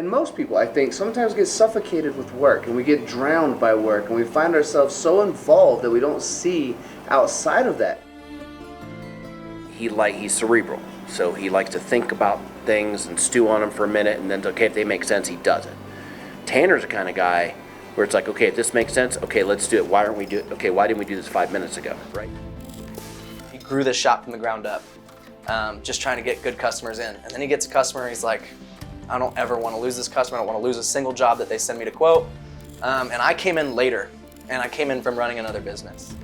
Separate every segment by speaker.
Speaker 1: And most people, I think, sometimes get suffocated with work, and we get drowned by work, and we find ourselves so involved that we don't see outside of that.
Speaker 2: He's cerebral, so he likes to think about things and stew on them for a minute, and then, okay, if they make sense, he does it. Tanner's the kind of guy where it's like, okay, if this makes sense, okay, let's do it. Why aren't we do it? Okay, why didn't we do this 5 minutes ago, right?
Speaker 3: He grew this shop from the ground up, just trying to get good customers in. And then he gets a customer, and he's like, I don't ever want to lose this customer. I don't want to lose a single job that they send me to quote. And I came in later, and I came in from running another business.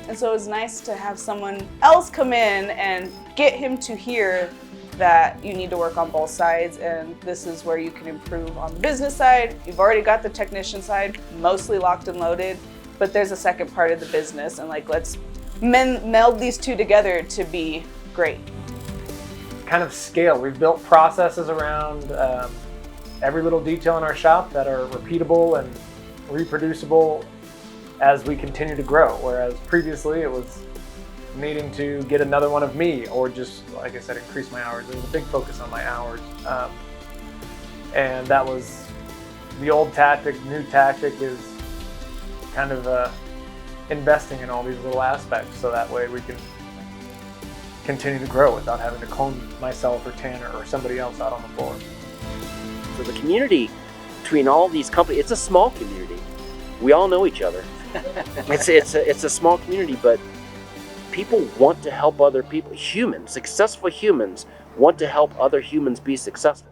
Speaker 4: And so it was nice to have someone else come in and get him to hear that you need to work on both sides, and this is where you can improve on the business side. You've already got the technician side mostly locked and loaded, but there's a second part of the business, and like, let's meld these two together to be great.
Speaker 5: Kind of scale. We've built processes around every little detail in our shop that are repeatable and reproducible as we continue to grow, whereas previously it was needing to get another one of me, or just, like I said, increase my hours. There was a big focus on my hours, and that was the old tactic. New tactic is kind of investing in all these little aspects, so that way we can continue to grow without having to clone myself or Tanner or somebody else out on the floor.
Speaker 2: So the community between all these companies, it's a small community. We all know each other. It's a small community, but people want to help other people. Humans, successful humans, want to help other humans be successful.